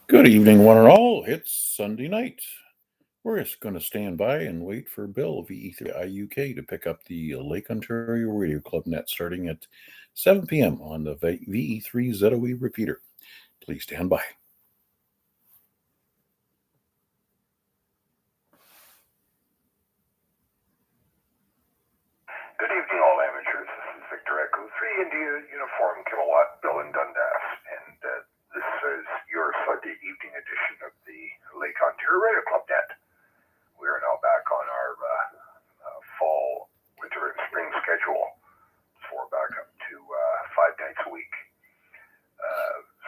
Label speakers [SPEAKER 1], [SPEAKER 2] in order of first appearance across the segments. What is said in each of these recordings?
[SPEAKER 1] Good evening, one and all. It's Sunday night. We're just going to stand by and wait for Bill VE3IUK to pick up the Lake Ontario Radio Club net starting at 7 p.m. on the VE3ZOE repeater. Please stand by.
[SPEAKER 2] Good evening, all amateurs. This is Victor Echo 3 India Uniform Kilowatt, Bill in Dundas, and this is your Sunday evening edition of the Lake Ontario Radio Club net. We are now back on our fall, winter, and spring schedule. So we're back up to 5 nights a week,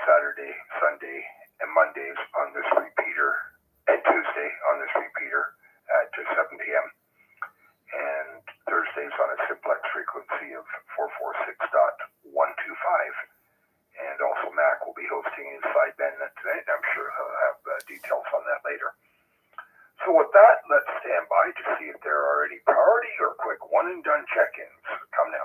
[SPEAKER 2] Saturday, Sunday, and Mondays on this repeater, and Tuesday on this repeater at 7 p.m. and Thursdays on a simplex frequency of 446.125. And also Mac will be hosting Inside Bandnet tonight. I'm sure he'll have details on that later. So with that, let's stand by to see if there are any priority or quick one-and-done check-ins. Come now.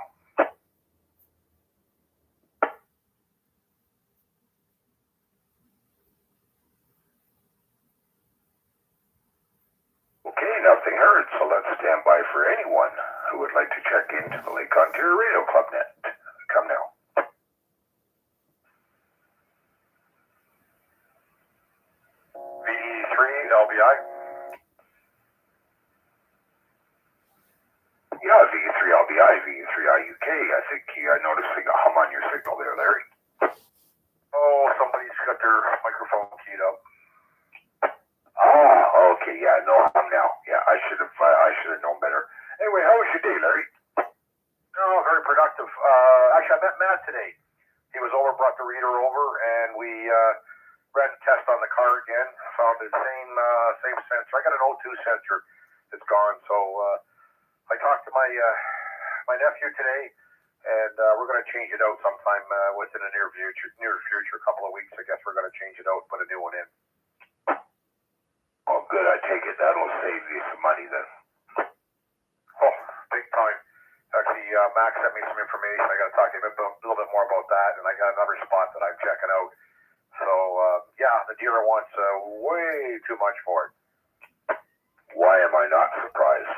[SPEAKER 2] Okay, nothing heard, so let's stand by for anyone who would like to check into the Lake Ontario Radio Club net. Come now. VE3LBI. Yeah, VE3LBI, VE3IUK. I think you're noticing a hum on your signal there, Larry. Oh, somebody's got their microphone keyed up. Okay, yeah, no hum now. Yeah, I should have known better. Anyway, how was your day, Larry? Oh, very productive. Actually, I met Matt today. He was over, brought the reader over, and we ran a test on the car again. Found the same sensor. I got an O2 sensor that's gone, so I talked to my nephew today, and we're going to change it out sometime within the near future, a couple of weeks. I guess we're going to change it out, put a new one in. Oh, good. I take it that'll save you some money then. Oh, big time. Actually, Max sent me some information. I got to talk to him a little bit more about that, and I got another spot that I'm checking out. So, yeah, the dealer wants way too much for it. Why am I not surprised?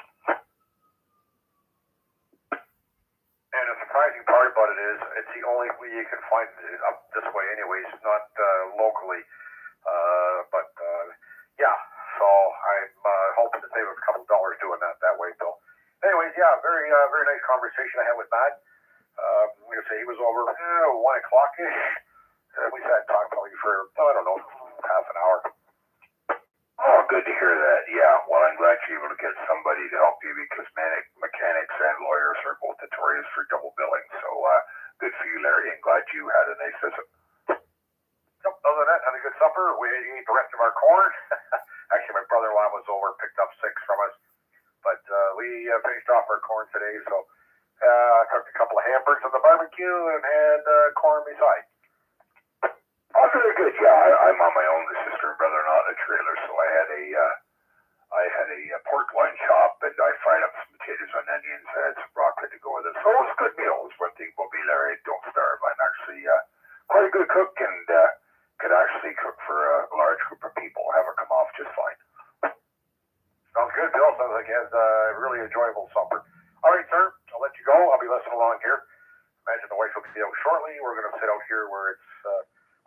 [SPEAKER 2] And the surprising part about it is it's the only way you can find it up this way anyways, not locally. But yeah, so I'm hoping to save a couple of dollars doing that way, Bill. Anyways, yeah, very nice conversation I had with Matt. Like I say, he was over 1 o'clock-ish. We sat and talked probably for, I don't know, half an hour. Oh, good to hear that. Yeah, well, I'm glad you're able to get somebody to help you because mechanics and lawyers are both notorious for double billing. So good for you, Larry, and glad you had a nice visit. Yep, other than that, had a good supper. We ate the rest of our corn. Actually, my brother-in-law was over, picked up 6 from us. But we finished off our corn today, so I cooked a couple of hamburgers on the barbecue and had corn beside. Oh, very good. Yeah, I'm on my own. The sister and brother-in-law in a trailer, so I had a pork loin chop, and I fried up some potatoes and onions. I had some broccoli to go with it. So it was a good meal. It was one thing about me, Larry. Don't starve. I'm actually quite a good cook and could actually cook for a large group of people. Have her come off just fine. Sounds good, Bill. Sounds like he has a really enjoyable supper. All right, sir. I'll let you go. I'll be listening along here. Imagine the wife will be out shortly. We're going to sit out here where it's,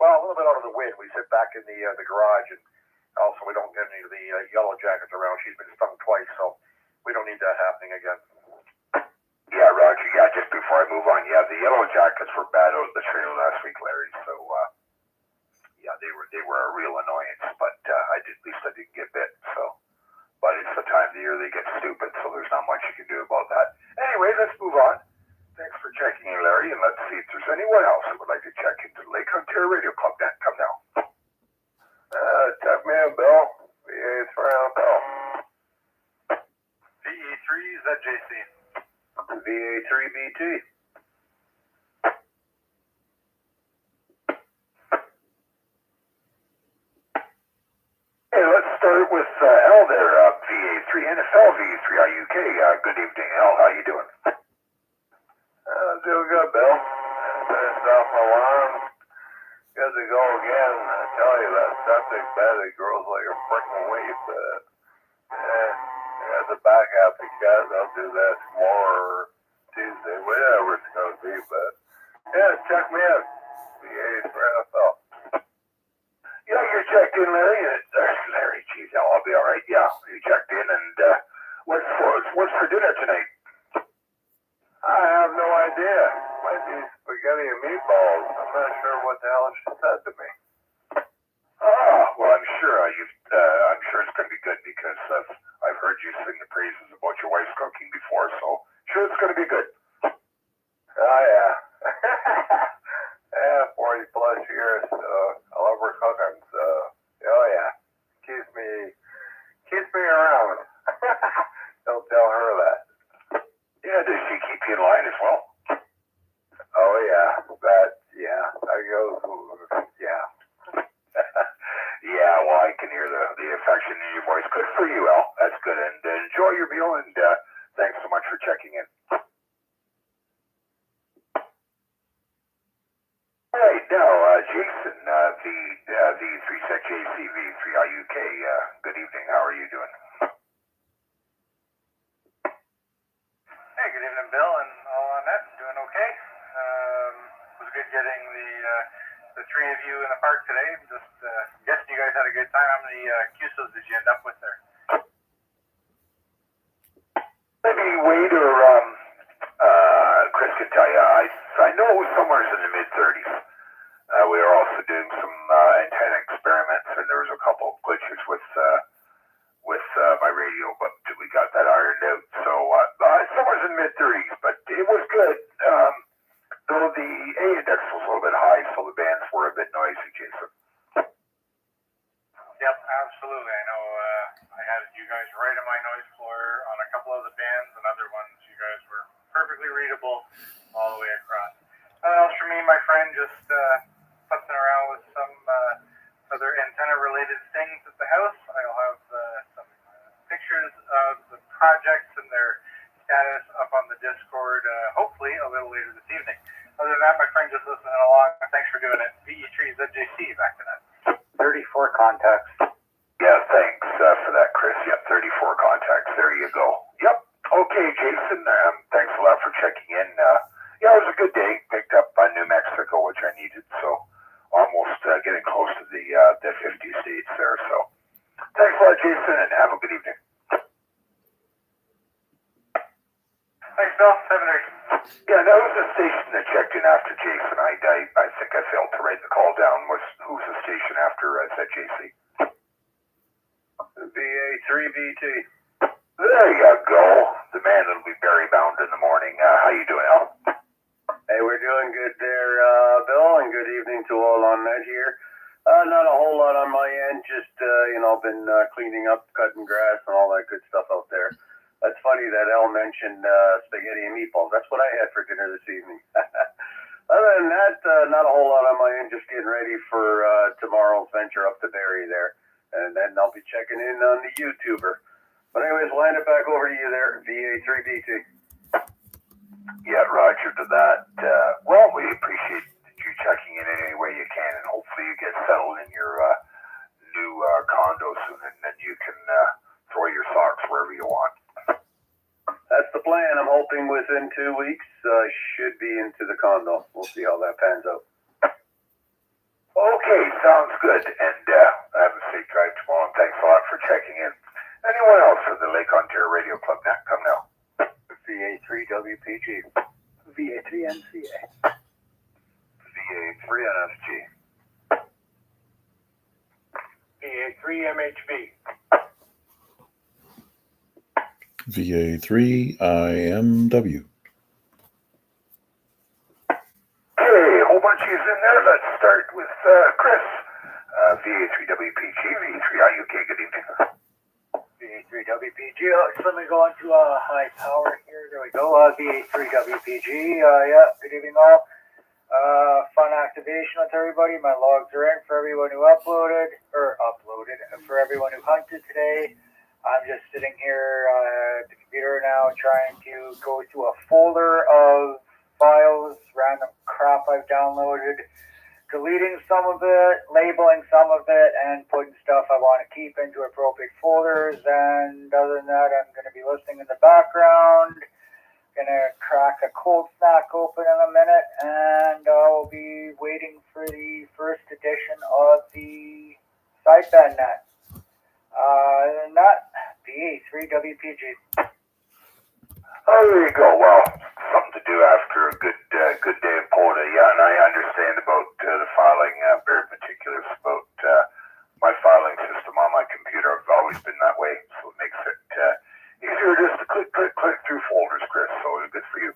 [SPEAKER 2] a little bit out of the wind. We sit back in the garage, and also we don't get any of the yellow jackets around. She's been stung twice, so we don't need that happening again. Yeah, Roger. Yeah, just before I move on, yeah, the yellow jackets were bad out of the trailer last week, Larry. So, yeah, they were a real annoyance, but at least I didn't get bit. So, but it's the time of the year they get stupid, so there's not much you can do about that. Anyway, let's move on. Thanks for checking in, Larry, and let's see if there's anyone else who would like to check into the Lake Ontario Radio Club net. Come now. Tough man, Bill. VA3IMW. VE3ZJC. VA3BT. Hey, let's start with L there, VA3 NFL, VA3IUK. Good evening, L. How you doing? Doing good, Bill. Finished off my lawn. Good to go again. I tell you, that septic bed, it grows like a freaking weed. The back half of the cat, I'll do that tomorrow or Tuesday, whatever it's going to be. But yeah, check me out. VA for NFL. Yeah, you're checked in, Larry. Larry, geez, I'll be all right. Yeah, you checked in, and what's for dinner tonight? I have no idea. Might be spaghetti and meatballs. I'm not sure what the hell she said to me. Well, I'm sure I'm sure it's going to be good because I've heard you sing the praises about your wife's cooking before, so sure it's going to be good. Oh yeah. Yeah, 40 plus years. I love her cooking. So, oh yeah, keeps me around. Don't tell her that. Yeah, does she keep you in line as well? Oh yeah, I go. Yeah. Yeah, well, I can hear the affection in your voice. Good for you, Al. That's good. And enjoy your meal, and thanks so much for checking in. All right, now, Jason, V3SEC V3IUK, good evening. How are you doing?
[SPEAKER 3] Hey, good evening, Bill, and all on that. Doing okay. It was good getting the three of you in the park today. Just guessing you guys had a good time. How many QSOs did you end up with there?
[SPEAKER 2] Maybe Wade or Chris can tell you. I know it was somewhere in the mid-30s. We were also doing some antenna experiments, and there was a couple of glitches with my radio, but we got that ironed out. So somewhere in the mid-30s, but it was good. Though the A index was a little bit high, so the bands were a bit noisy, Jason.
[SPEAKER 3] Yep, absolutely. I know I had you guys right on my noise floor on a couple of the bands, and other ones you guys were perfectly readable all the way across. Else for me, my friend, just fussing around with some other antenna-related things at the house. I'll have some pictures of the projects and their status up on the Discord, hopefully a little later this evening. Other than that, my friend, just listening along. Thanks for doing it. VA3IMW back to that.
[SPEAKER 4] 34 contacts.
[SPEAKER 2] Yeah, thanks for that, Chris. Yep, 34 contacts. There you go. Yep. Okay, Jason, thanks a lot for checking in. Yeah, it was a good day. Picked up New Mexico, which I needed, so almost getting close to the 50 states there. So thanks a lot, Jason, and have a good evening.
[SPEAKER 3] Thanks, Bill. 7
[SPEAKER 2] Yeah, that was the station that checked in after Jason. I think I failed to write the call down. Who's the station after ZJC?
[SPEAKER 3] VA3BT.
[SPEAKER 2] There you go. The man that'll be berry bound in the morning. How you doing, Al?
[SPEAKER 4] Hey, we're doing good there, Bill, and good evening to all on that here. Not a whole lot on my end, just, been cleaning up, cutting grass, and all that good stuff out there. That's funny that Al mentioned spaghetti and meatballs. That's what I had for dinner this evening. Other than that, not a whole lot on my end, just getting ready for tomorrow's venture up to Barrie there. And then I'll be checking in on the YouTuber. But anyways, we'll hand it back over to you there, VA3BT.
[SPEAKER 2] Yeah, roger to that. Well, we appreciate you checking in any way you can, and hopefully you get settled in your new condo soon, and then you can throw your socks wherever you want.
[SPEAKER 4] That's the plan. I'm hoping within 2 weeks I should be into the condo. We'll see how that pans out.
[SPEAKER 2] Okay, sounds good. And have a safe drive tomorrow, and thanks a lot for checking in. Anyone else for the Lake Ontario Radio Club now? Come now.
[SPEAKER 4] VA3WPG.
[SPEAKER 5] VA3NCA.
[SPEAKER 2] VA3NSG.
[SPEAKER 3] VA3MHB.
[SPEAKER 1] VA3IMW.
[SPEAKER 2] Okay, a whole bunch is in there. Let's start with Chris. VA3WPG, V3IUK, good evening.
[SPEAKER 5] VA3WPG. Let me go into high power here. There we go. VA3WPG. Yeah, good evening all. Fun activation with everybody. My logs are in for everyone who uploaded, for everyone who hunted today. I'm just sitting here at the computer now trying to go to a folder of files, random crap I've downloaded, deleting some of it, labeling some of it, and putting stuff I want to keep into appropriate folders. And other than that, I'm going to be listening in the background. Gonna crack a cold snack open in a minute, and I'll be waiting for the first edition of the sideband net. Other than that, VA3WPG.
[SPEAKER 2] Oh, there you go. Well, something to do after a good day of quota. Yeah, and I understand about the filing. Very particular about my filing system on my computer. I've always been that way, so it makes it easier just to click through folders, Chris. So good for you.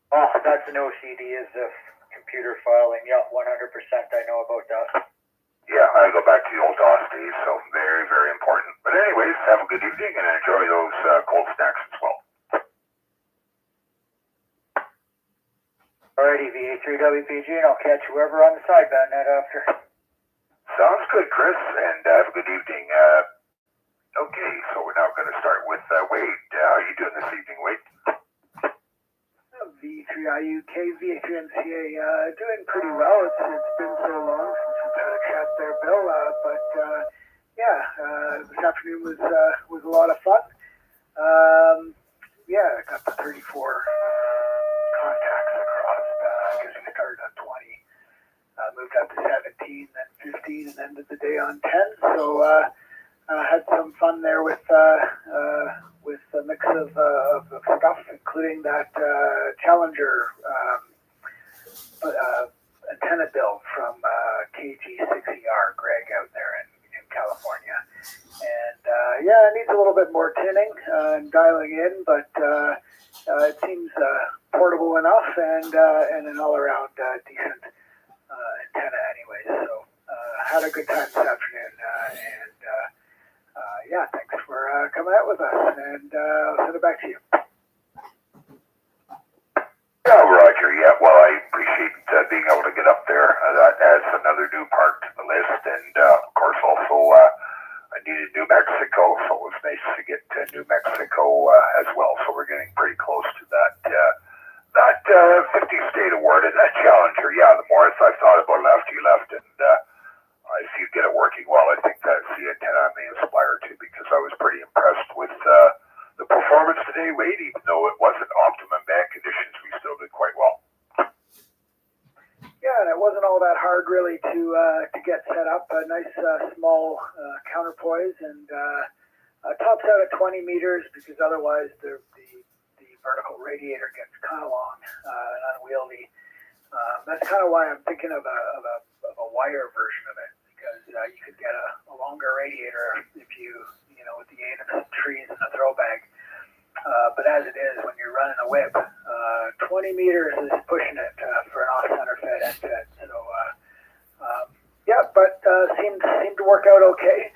[SPEAKER 5] Oh, that's an OCD, is the computer filing. Yeah, 100%. I know about that.
[SPEAKER 2] Yeah, I go back to the old DOS days, so very, very important. But anyways, have a good evening and enjoy those cold snacks as well.
[SPEAKER 5] Alrighty, VA3WPG, and I'll catch whoever on the sideband net after.
[SPEAKER 2] Sounds good, Chris, and have a good evening. Okay, so we're now going to start with Wade. How are you doing this evening, Wade?
[SPEAKER 6] V3IUK, VA3MCA, doing pretty well. It's been so long since we've had a chat there, Bill. This afternoon was a lot of fun. I got the 34 contacts across. Getting started on 20, moved up to 17, then 15, and ended the day on 10. So had some fun there with a mix of stuff, including that Challenger antenna build from KG6ER, Greg, out there in California. And it needs a little bit more tinning and dialing in, but it seems portable enough and an all-around decent antenna anyway. So had a good time this afternoon, thanks for coming out with us, and I'll send it back to you.
[SPEAKER 2] Yeah, Roger. Yeah, well, I appreciate being able to get up there. That adds another new part to the list, and of course, also I needed New Mexico, so it was nice to get to New Mexico as well. So we're getting pretty close to that 50 state award and that Challenger. Yeah, the more I've thought about it after you left, and if you get it working well, I think that's the antenna I may aspire to, because I was pretty impressed with the performance today, Wade. Even though it wasn't optimum band conditions, we still did quite well.
[SPEAKER 6] Yeah, and it wasn't all that hard really to get set up. A nice small counterpoise, and tops out at 20 meters, because otherwise the vertical radiator gets kind of long and unwieldy. That's kind of why I'm thinking of a wire version of it, because you could get a longer radiator if you with the aid of some trees and a throw bag. But as it is, when you're running a whip, 20 meters is pushing it for an off-center fed end fed. So, seemed to work out okay.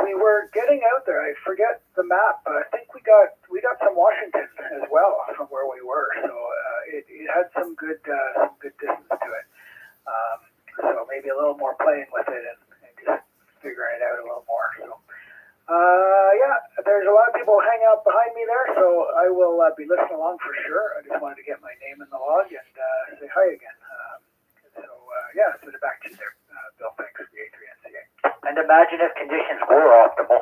[SPEAKER 6] We were getting out there. I forget the map, but I think we got some Washington as well from where we were. So it had some good distance to it. So maybe a little more playing with it and just figuring it out a little more. So. There's a lot of people hanging out behind me there, so I will be listening along for sure. I just wanted to get my name in the log and say hi again. Send it back to you there, Bill. Thanks, VA3MCA.
[SPEAKER 5] And imagine if conditions were optimal.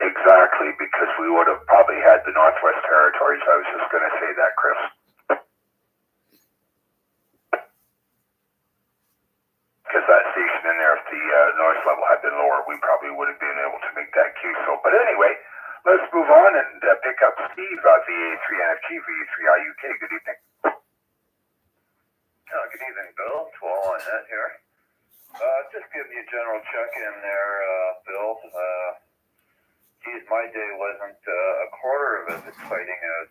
[SPEAKER 2] Exactly, because we would have probably had the Northwest Territories. I was just going to say that, Chris. Because that station in there, if the noise level had been lower, we probably would have been able to make that cue. So, but anyway, let's move on and pick up Steve, VA3NFG, VA3IUK. Good evening.
[SPEAKER 7] Good evening, Bill. 12 on net here. Just giving you a general check-in there, Bill. My day wasn't a quarter of as exciting as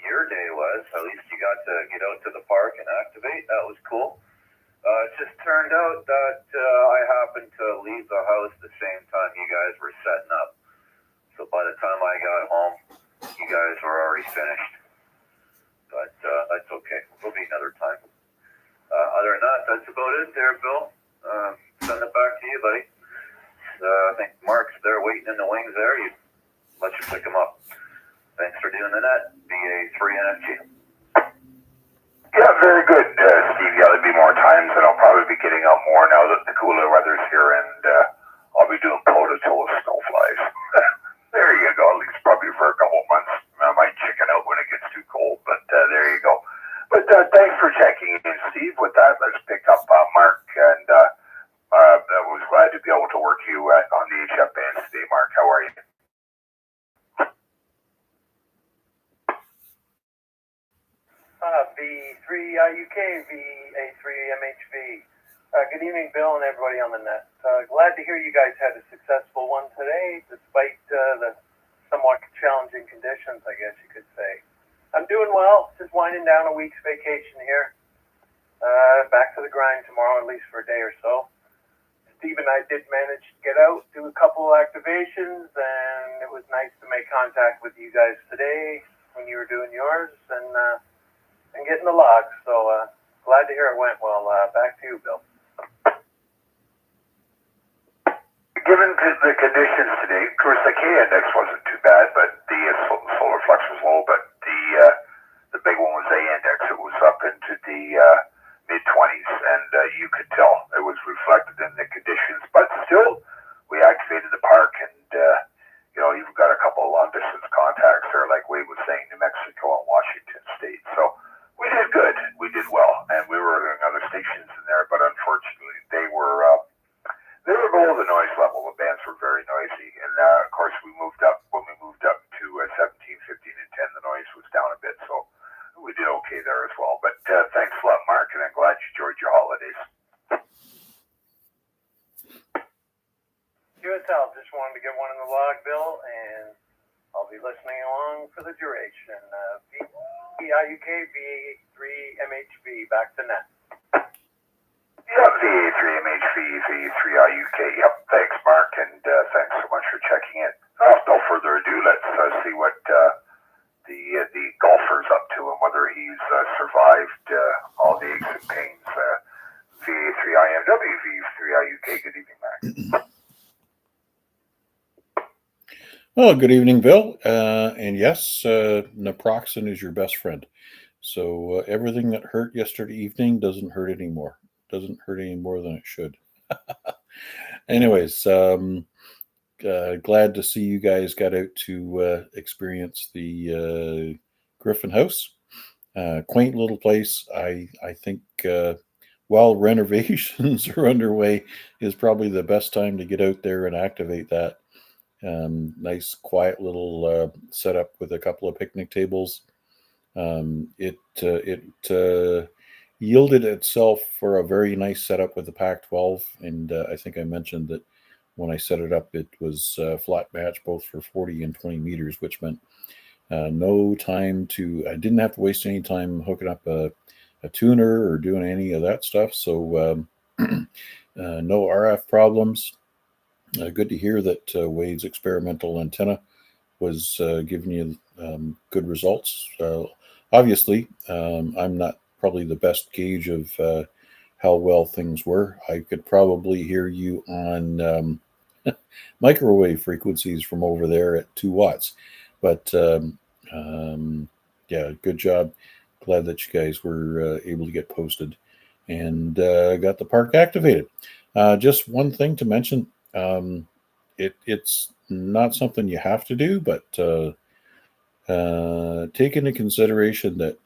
[SPEAKER 7] your day was. At least you got to get out to the park and activate. That was cool. It just turned out that I happened to leave the house the same time you guys were setting up. So by the time I got home, you guys were already finished. But that's okay. It'll be another time. Other than that, that's about it there, Bill. Send it back to you, buddy. I think Mark's there waiting in the wings there. You let you pick him up. Thanks for doing the net. VA3NFG.
[SPEAKER 2] Very good, Steve. Yeah, there'll be more times, and I'll probably be getting out more now that the cooler weather's here, and I'll be doing photos till the snow flies. There you go. At least probably for a couple months. I might chicken out when it gets too cold, but there you go. But thanks for checking in, Steve. With that, let's pick up Mark, and I was glad to be able to work you on the HF bands today, Mark. How are you?
[SPEAKER 8] V3IUK, VA3IMW. Good evening, Bill, and everybody on the net. Glad to hear you guys had a successful one today, despite the somewhat challenging conditions, I guess you could say. I'm doing well, just winding down a week's vacation here. Back to the grind tomorrow, at least for a day or so. Steve and I did manage to get out, do a couple activations, and it was nice to make contact with you guys today when you were doing yours, and getting the logs. So glad to hear it went well. Back to you, Bill.
[SPEAKER 2] Given the conditions today, of course the K index wasn't too bad, but the solar flux was low, but the big one was A index. It was up into the mid-20s, and you could tell it was reflected in the conditions. But still, we activated the park, and you've got a couple of long-distance contacts there, like Wade was saying, New Mexico and Washington State. So we did good. We did well, and we were doing other stations in there, but unfortunately, they were below the noise level. The bands were very noisy, and of course, when we moved up to 17, 15, and 10, the noise was down a bit, so we did okay there as well. But thanks a lot, Mark, and I'm glad you enjoyed your holidays.
[SPEAKER 8] QSL, just wanted to get one in the log, Bill, and I'll be listening along for the duration. VIUK, VA3MHV, back to net.
[SPEAKER 2] Yep, VA3MHV, VA3IUK. Yep, thanks, Mark, and thanks so much for checking in. No further ado, let's see what the golfer's up to and whether he's survived all the aches and pains. VA3IMW, VA3IUK. Good evening, Mark.
[SPEAKER 1] Well, good evening, Bill. And yes, naproxen is your best friend. So everything that hurt yesterday evening doesn't hurt anymore. Doesn't hurt any more than it should. Anyways, glad to see you guys got out to experience the Griffin House. Quaint little place. I think while renovations are underway is probably the best time to get out there and activate that. Nice, quiet little setup with a couple of picnic tables. It yielded itself for a very nice setup with the Pac-12, and I think I mentioned that when I set it up, it was flat match both for 40 and 20 meters, which meant no time I didn't have to waste any time hooking up a tuner or doing any of that stuff. So no RF problems. Good to hear that Wade's experimental antenna was giving you good results. Obviously, I'm not probably the best gauge of how well things were. I could probably hear you on microwave frequencies from over there at 2 watts. But yeah, good job. Glad that you guys were able to get posted and got the park activated. Just one thing to mention. It's not something you have to do, but take into consideration that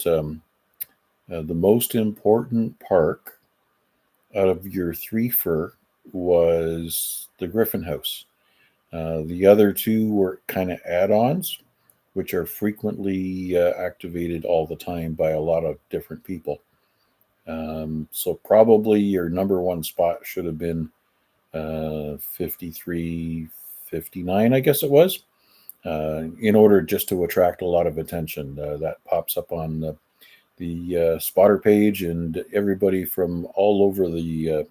[SPEAKER 1] the most important park out of your 3 fur was the Griffin House. The other 2 were kind of add-ons, which are frequently activated all the time by a lot of different people. So probably your number 1 spot should have been 53, 59, I guess it was, in order just to attract a lot of attention. That pops up on the spotter page, and everybody from all over the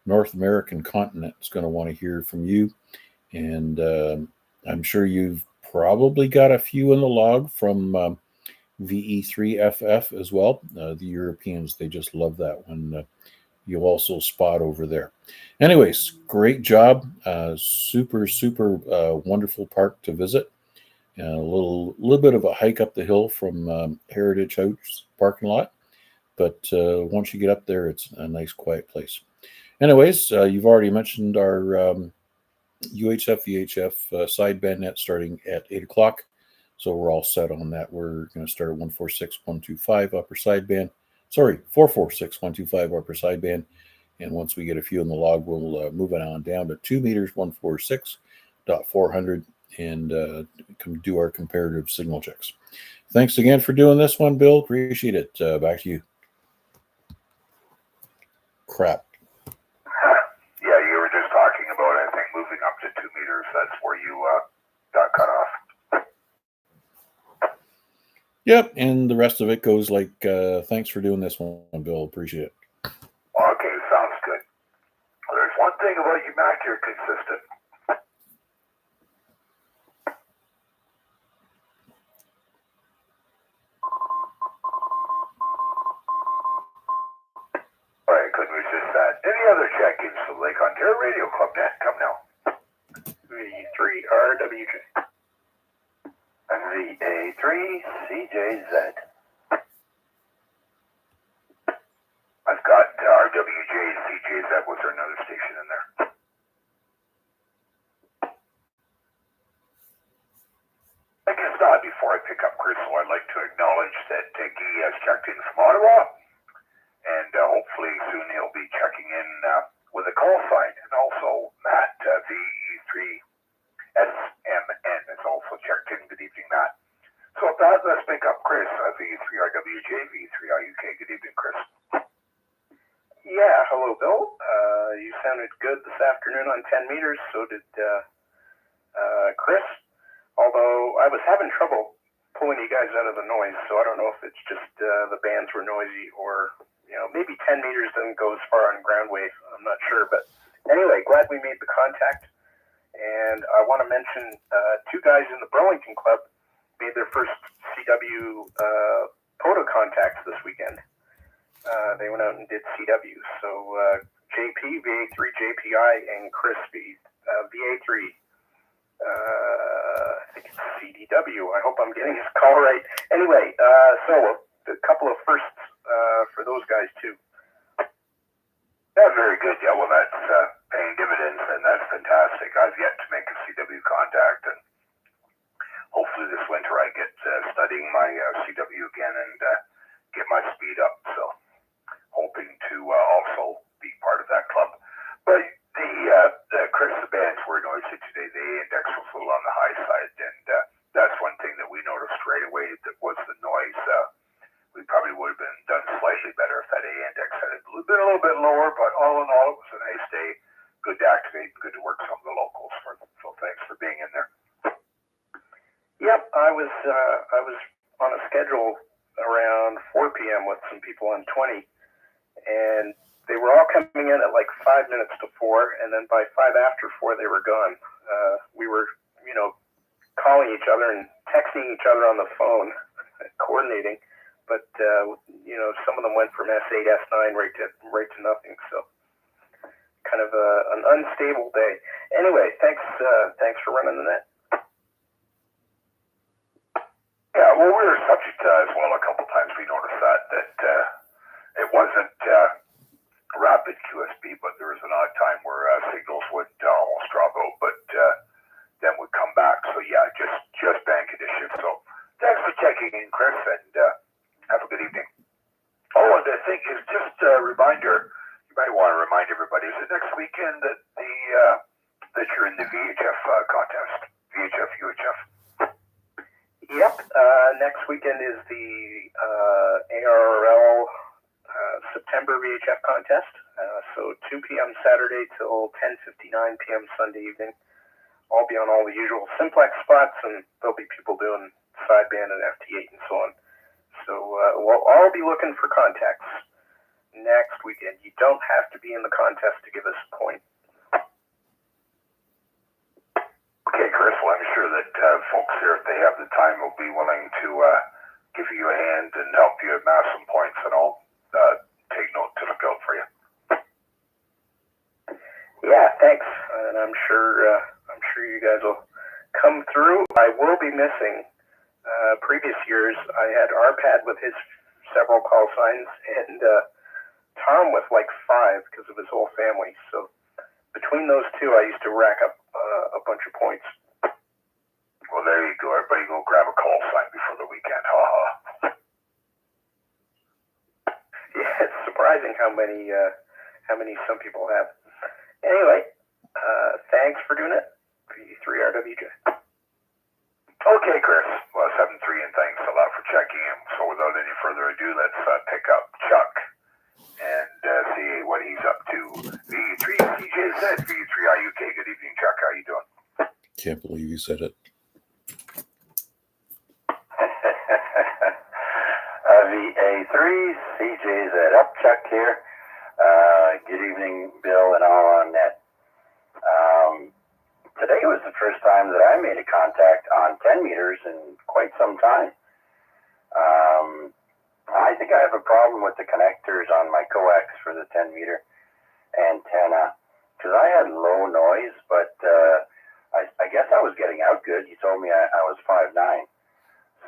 [SPEAKER 1] North American continent is going to want to hear from you. And I'm sure you've probably got a few in the log from VE3FF as well. The Europeans, they just love that one. You also spot over there. Anyways, great job. Super wonderful park to visit. A little bit of a hike up the hill from Heritage House parking lot, but once you get up there, it's a nice, quiet place. Anyways, you've already mentioned our UHF, VHF sideband net starting at 8 o'clock. So we're all set on that. We're going to start at 146.125 upper sideband. Sorry, 446.125 upper sideband. And once we get a few in the log, we'll move it on down to 2 meters, 146.400, and do our comparative signal checks. Thanks again for doing this one, Bill. Appreciate it. Back to you. Crap.
[SPEAKER 2] Yeah, you were just talking about, I think, moving up to 2 meters. That's where you got cut off.
[SPEAKER 1] Yep, and the rest of it goes like, thanks for doing this one, Bill. Appreciate it.
[SPEAKER 2] Okay, sounds good. Well, there's one thing about you, Mac, you're consistent. All right, couldn't resist that. Any other check-ins to Lake Ontario Radio Club Net? Come now.
[SPEAKER 4] VA3RWJ. VA3CJZ.
[SPEAKER 2] I've got RWJ, CJZ. Was there another station in there? I guess not. Before I pick up Crystal, I'd like to acknowledge that Guy has checked in from Ottawa, and hopefully soon he'll be checking in with a call sign. And also Matt, VE3SMN, has also checked in. Good evening, Matt. So with that, let's pick up Chris, VE3RWJ, VE3IUK. Good evening, Chris.
[SPEAKER 4] Yeah, hello, Bill. You sounded good this afternoon on 10 meters, so did Chris. Although I was having trouble pulling you guys out of the noise, so I don't know if it's just the bands were noisy or, maybe 10 meters doesn't go as far on ground wave. I'm not sure. But anyway, glad we made the contact. And I want to mention two guys in the Burlington Club made their first CW photo contacts this weekend. They went out and did CW. So JP, VA3JPI, and Chris, VA3, I think it's CDW. I hope I'm getting his call right. Anyway, so a couple of firsts for those guys too.
[SPEAKER 2] Yeah, very good. Yeah, well, that's paying dividends, and that's fantastic. I've yet to make a CW contact, and hopefully this winter I get studying my CW again and get my speed up. So hoping to also be part of that club. But the Chris, the bands were noisy today. The index was a little on the high side, and that's one thing that we noticed right away, that was the noise. We probably would have been done slightly better if that A index had been a little bit lower, but all in all, it was a nice day. Good to activate, good to work some of the locals. So thanks for being in there.
[SPEAKER 4] Yep, I was on a schedule around 4 p.m. with some people on 20, and they were all coming in at like 5 minutes to 4, and then by 5 after 4 they were gone. We were, calling each other and texting each other on the phone, coordinating. But some of them went from S8, S9 right to nothing. So kind of an unstable day. Anyway, thanks for running the net.
[SPEAKER 2] Yeah, well, we were subject as well a couple times. We noticed that it wasn't rapid QSB, but there was an odd time where signals would almost drop out, but then would come back. So yeah, just band conditions. So thanks for checking in, Chris, and have a good evening. Oh, and I think it's just a reminder, you might want to remind everybody, is it next weekend that that you're in the VHF contest, VHF, UHF?
[SPEAKER 4] Yep, next weekend is the ARRL September VHF contest. So 2 p.m. Saturday till 10:59 p.m. Sunday evening. I'll be on all the usual simplex spots, and there'll be people doing sideband and FT8 and so on. So we'll all be looking for contacts next weekend. You don't have to be in the contest to give us a point.
[SPEAKER 2] Okay, Chris, well, I'm sure that folks here, if they have the time, will be willing to give you a hand and help you amass some points, and I'll take note to look out for you.
[SPEAKER 4] Yeah, thanks. And I'm sure you guys will come through. I will be missing. Previous years, I had RPAD with his
[SPEAKER 2] several call signs, and Tom with like 5 because of his whole family. So between those two, I used to rack up a bunch of points. Well, there you go. Everybody go grab a call sign before the weekend. Ha ha. Yeah, it's surprising how many some people have. Anyway, thanks for doing it. V3RWJ. Okay, Chris. Well, 7-3, and thanks a lot for checking in. So without any further ado, let's pick up Chuck and see what he's up to. V3CJZ, V3IUK. Good evening, Chuck. How you doing?
[SPEAKER 1] Can't believe you said it.
[SPEAKER 4] VA3, CJZ, up Chuck here. Good evening, Bill and all on net. Today was the first time that I made a contact on 10 meters in quite some time. I think I have a problem with the connectors on my coax for the 10 meter antenna because I had low noise, but I guess I was getting out good. You told me I was 5'9".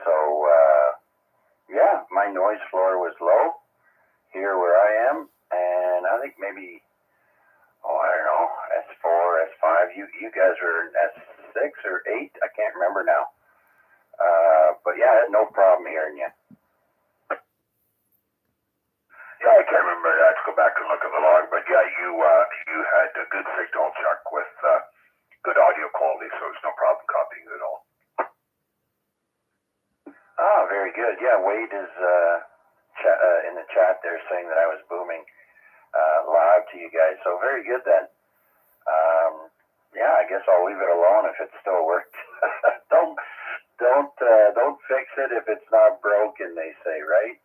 [SPEAKER 4] So, yeah, my noise floor was low here where I am, and I think maybe, I don't know, S4, S5. You guys are in S6 or 8. I can't remember now. But yeah, I had no problem hearing you.
[SPEAKER 2] Yeah, I can't remember. I have to go back and look at the log, but yeah, you had a good signal, Chuck, with good audio quality, so it's no problem copying it all.
[SPEAKER 4] Ah, very good. Yeah, Wade is in the chat there saying that I was booming loud to you guys. So very good then. Yeah, I guess I'll leave it alone if it still worked. Don't fix it if it's not broken, they say, right?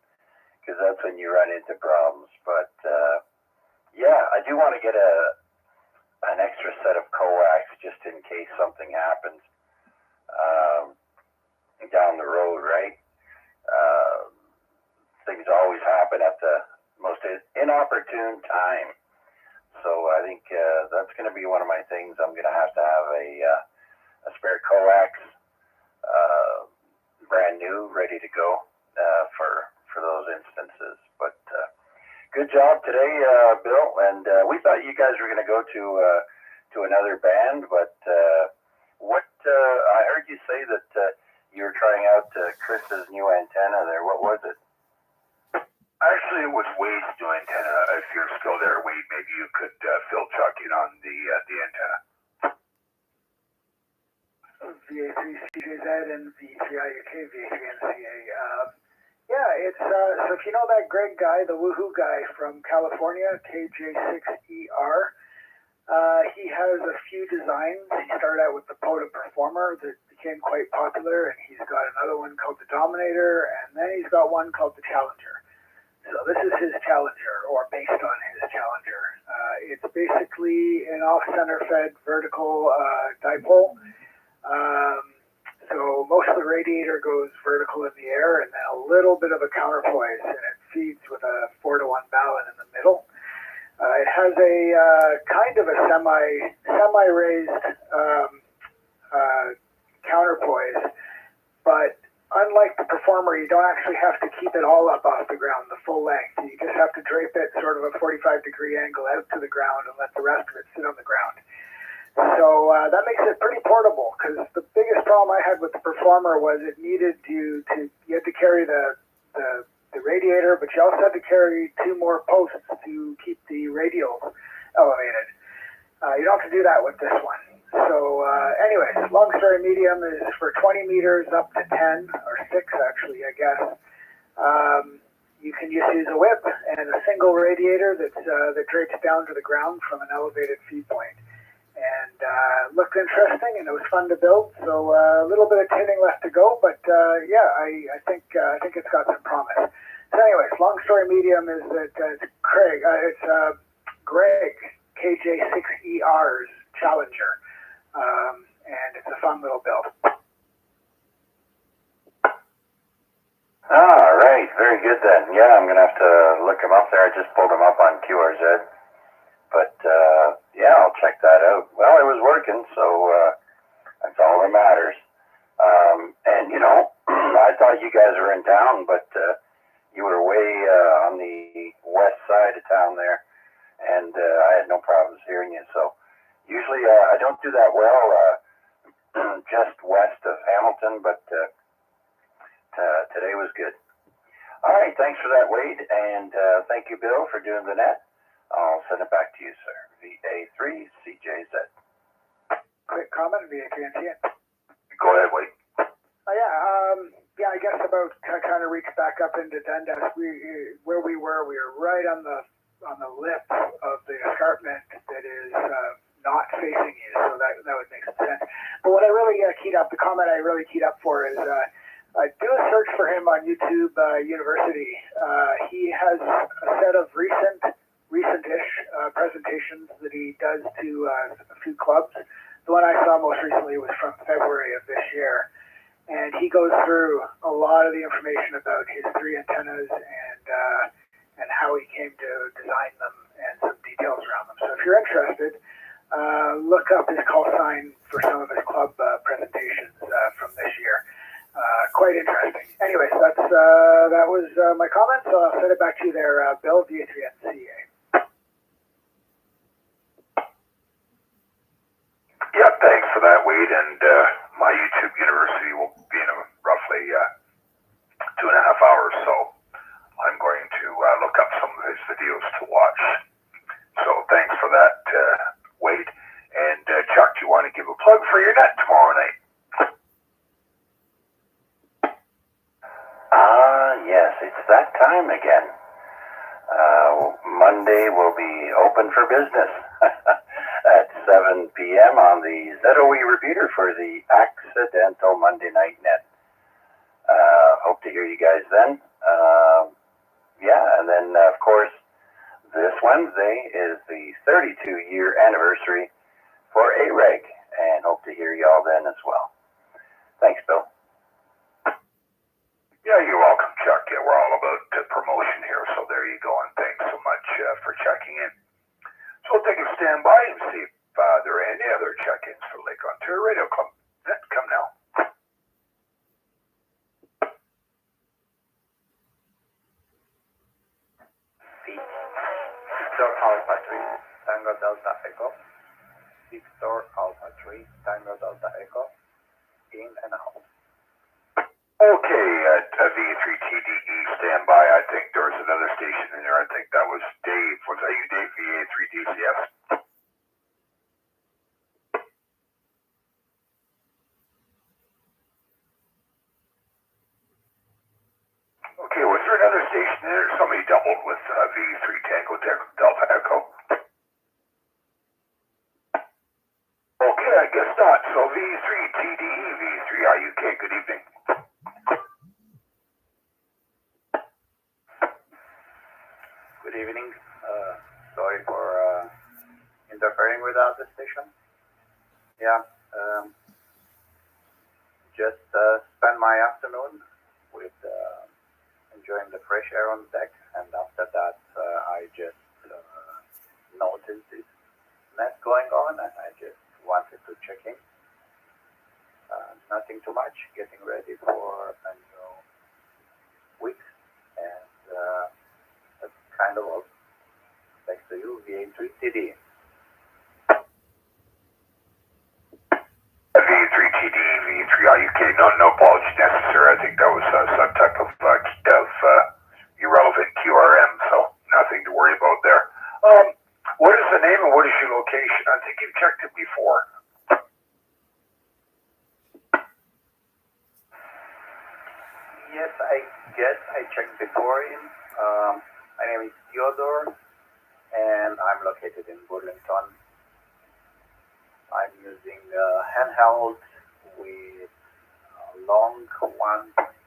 [SPEAKER 4] Because that's when you run into problems. But yeah, I do want to get an extra set of coax just in case something happens down the road, right? Things always happen at the most inopportune time. So I think that's going to be one of my things. I'm going to have a spare coax, brand new, ready to go for those instances. But good job today, Bill. And we thought you guys were going to go to another band, but I heard you say that you were trying out Chris's new antenna there. What was it?
[SPEAKER 2] Actually, it was Wade's new antenna. If you're still there, Wade, maybe you could fill Chuck in on the antenna.
[SPEAKER 6] VA3CJZ and V3IUK, VA3MCA. Yeah, it's so if you know that Greg guy, the woohoo guy from California, KJ6ER, he has a few designs. He started out with the POTA Performer that became quite popular, and he's got another one called the Dominator, and then he's got one called the Challenger. So this is his Challenger, or based on his Challenger. It's basically an off-center fed vertical dipole. So most of the radiator goes vertical in the air, and then a little bit of a counterpoise, and it feeds with a 4-to-1 balun in the middle. It has a kind of a semi-raised counterpoise, but unlike the Performer, you don't actually have to keep it all up off the ground, the full length. You just have to drape it sort of a 45-degree angle out to the ground and let the rest of it sit on the ground. So that makes it pretty portable, because the biggest problem I had with the Performer was it needed you had to carry the radiator, but you also had to carry 2 more posts to keep the radials elevated. You don't have to do that with this one. So anyways, long story medium is for 20 meters up to 10, or 6 actually, I guess. You can just use a whip and a single radiator that drapes down to the ground from an elevated feed point. And looked interesting, and it was fun to build. So a little bit of tinning left to go, but yeah, I think it's got some promise. So anyways, long story medium is that it's Greg KJ6ER's Challenger, and it's a fun little build.
[SPEAKER 4] All right, very good then. Yeah, I'm gonna have to look him up there. I just pulled him up on QRZ. But, yeah, I'll check that out. Well, it was working, so that's all that matters. And, you know, I thought you guys were in town, but you were way side of town there, and I had no problems hearing you. So usually I don't do that well just west of Hamilton, but today was good. All right, thanks for that, Wade, and thank you, Bill, for doing the net. I'll send it back to you, sir. VA3CJZ.
[SPEAKER 6] Quick comment, VA3NTN.
[SPEAKER 2] Go ahead, Wade.
[SPEAKER 6] Yeah, I guess about kind of reached back up into Dundas. Where we were right on the lip of the escarpment that is not facing you, so that would make some sense. But what I really the comment I really keyed up for is do a search for him on YouTube University. He has a set of recent-ish presentations that he does to a few clubs. The one I saw most recently was from February of this year. And he goes through a lot of the information about his 3 antennas and how he came to design them and some details around them. So if you're interested, look up his call sign for some of his club presentations from this year. Quite interesting. Anyways, that was my comment. So I'll send it back to you there, Bill, VA3NCA.
[SPEAKER 2] Yeah, thanks for that, Wade. And my YouTube University will be in roughly 2.5 hours, so I'm going to look up some of his videos to watch. So thanks for that, Wade. And Chuck, do you want to give a plug for your net tomorrow night?
[SPEAKER 4] Yes, it's that time again. Monday will be open for business at 7 p.m. on the ZOE repeater for the Accidental Monday Night Net. Hope to hear you guys then. And then, of course, this Wednesday is the 32-year anniversary for AREG, and hope to hear you all then as well. Thanks, Bill.
[SPEAKER 2] Yeah, you're welcome, Chuck. Yeah, we're all about promotion here, so there you go, and thanks so much for checking in. So we'll take a standby and see if there are any other check-ins for Lake Ontario Radio Club. Come now.
[SPEAKER 9] Victor Alpha 3, Tango Delta Echo. Victor Alpha 3, Tango Delta Echo. In and out.
[SPEAKER 2] Okay, at VA3TDE standby. I think there was another station in there. I think that was Dave. Was that you, Dave? VA3DCS. Okay, was there another station in there? Somebody doubled with V3 Tango Delta Echo. Okay, I guess not. So V3TDE, V3IUK, good evening.
[SPEAKER 9] Good evening. Sorry for interfering with the station. Yeah, just spent my afternoon with enjoying the fresh air on deck, and after that I just noticed this net going on, and I just wanted to check in. Nothing too much, getting ready for a new week, and that's kind of all. Thanks to you, VA3TD.
[SPEAKER 2] VA3TD, V3IUK, no apology necessary. I think that was some type of irrelevant QRM, so nothing to worry about there. What is the name and what is your location? I think you've checked it before.
[SPEAKER 9] Yes, I guess I checked before in. My name is Theodore, and I'm located in Burlington. I'm using handheld with a long 1.2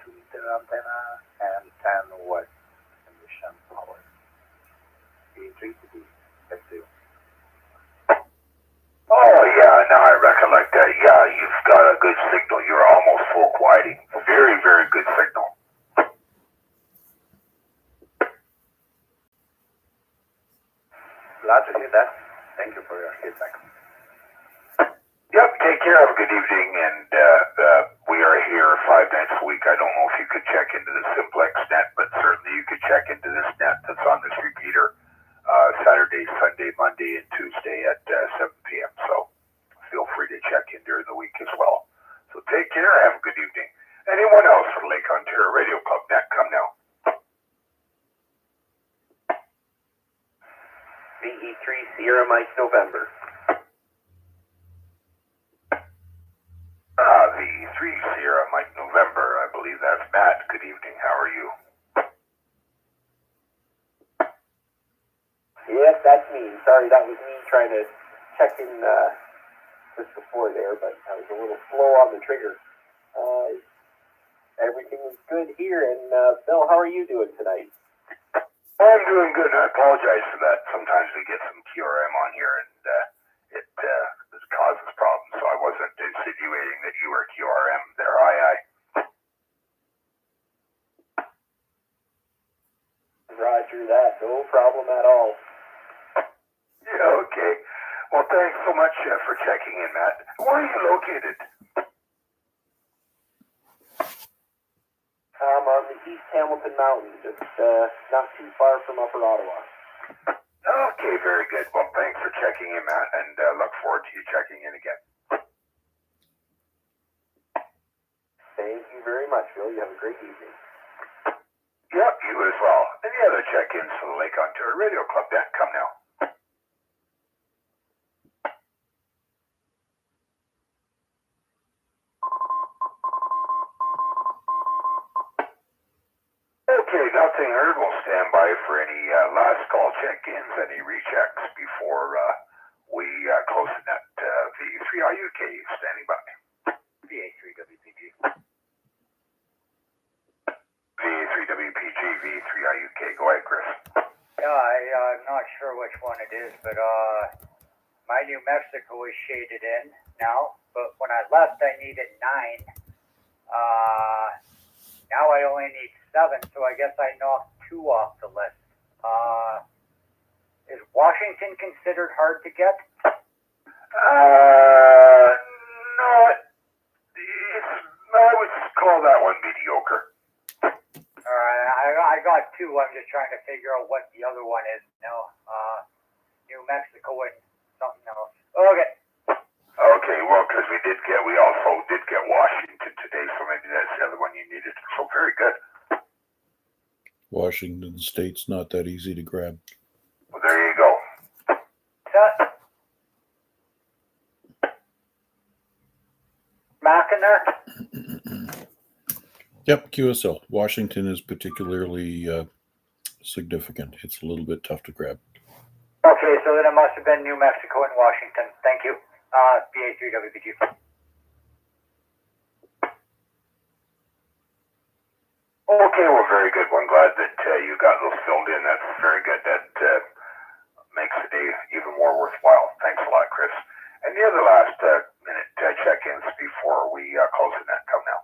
[SPEAKER 9] meter antenna and 10 watt emission power. V3TD, back to you.
[SPEAKER 2] Oh, yeah, now I recollect that. Yeah, you've got a good signal. You're almost full quieting. Very, very good signal.
[SPEAKER 9] Glad to hear that. Thank you for your feedback.
[SPEAKER 2] Yep, take care. Have a good evening. And we are here 5 nights a week. I don't know if you could check into the Simplex net, but certainly you could check into this net that's on this repeater Sunday, Monday, and Tuesday at 7 p.m. So feel free to check in during the week as well. So take care. Have a good evening. Anyone else for Lake Ontario Radio Club Net? Come now.
[SPEAKER 8] VE3 Sierra Mike November.
[SPEAKER 2] VE3 Sierra Mike November. I believe that's Matt. Good evening. How are you?
[SPEAKER 8] Yes, that's me. Sorry, that was me trying to check in just before there, but I was a little slow on the trigger. Everything is good here, and Bill, how are you doing tonight?
[SPEAKER 2] I'm doing good, and I apologize for that. Sometimes we get some QRM on here, and it causes problems, so I wasn't insinuating that you were QRM there. Aye.
[SPEAKER 8] Roger that. No problem at all.
[SPEAKER 2] Yeah, okay. Well, thanks so much for checking in, Matt. Where are you located?
[SPEAKER 8] I'm on the East Hamilton Mountains, just not too far from Upper Ottawa.
[SPEAKER 2] Okay, very good. Well, thanks for checking in, Matt, and look forward to you checking in again.
[SPEAKER 8] Thank you very much, Bill. You have a great evening.
[SPEAKER 2] Yep, you as well. Any other check-ins for the Lake Ontario Radio Club Net? Come now. Okay, nothing heard. We'll stand by for any last call check-ins, any rechecks before we close the net. VA3IUK standing by.
[SPEAKER 5] VA3WPG.
[SPEAKER 2] VA3WPG, VA3IUK. Go ahead, Chris.
[SPEAKER 5] Yeah, I'm not sure which one it is, but my New Mexico is shaded in now. But when I left, I needed 9. Now I only need 7, so I guess I knocked 2 off the list. Is Washington considered hard to get?
[SPEAKER 2] No, I would call that one mediocre.
[SPEAKER 5] Alright, I got 2. I'm just trying to figure out what the other one is. No, New Mexico and something else. Okay.
[SPEAKER 2] Okay, well, because we also did get Washington today, so maybe that's the other one you needed. So very good.
[SPEAKER 1] Washington State's not that easy to grab.
[SPEAKER 2] Well, there you go.
[SPEAKER 5] Set. Mac in there?
[SPEAKER 1] Yep, QSL. Washington is particularly significant. It's a little bit tough to grab.
[SPEAKER 5] Okay, so then it must have been New Mexico and Washington. Thank you. VA3WPG.
[SPEAKER 2] Okay, well, very good. Well, I'm glad that you got those filled in. That's very good. That makes the day even more worthwhile. Thanks a lot, Chris. And the other last minute check-ins before we close the net. Come now.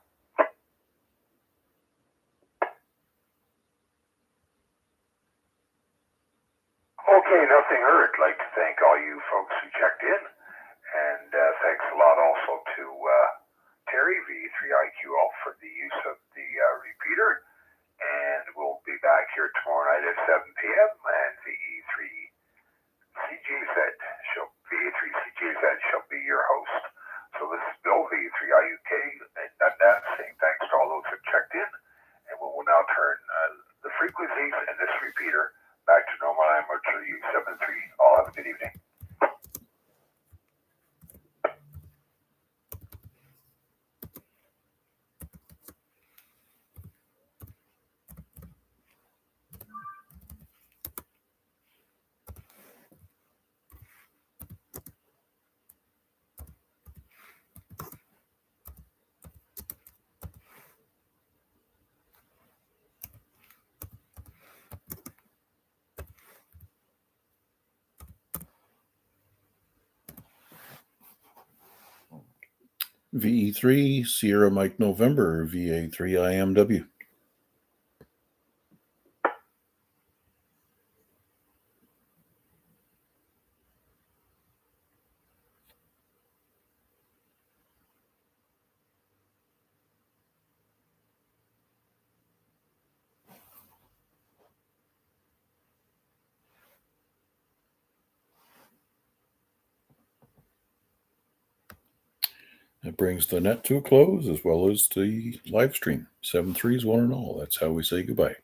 [SPEAKER 2] Okay, nothing heard. I'd like to thank all you folks who checked in. And thanks a lot also to Terry, V3IQL, for the use of the repeater. And we'll be back here tomorrow night at 7 p.m. And VA3CJZ shall be your host. So this is Bill, V3IUK, and that saying thanks to all those who checked in. And we will now turn the frequencies and this repeater back to normal. I'm Archer U73. All have a good evening.
[SPEAKER 1] VE3 Sierra Mike November, VA3IMW. That brings the net to a close as well as the live stream. 7-3s, 1 and all. That's how we say goodbye.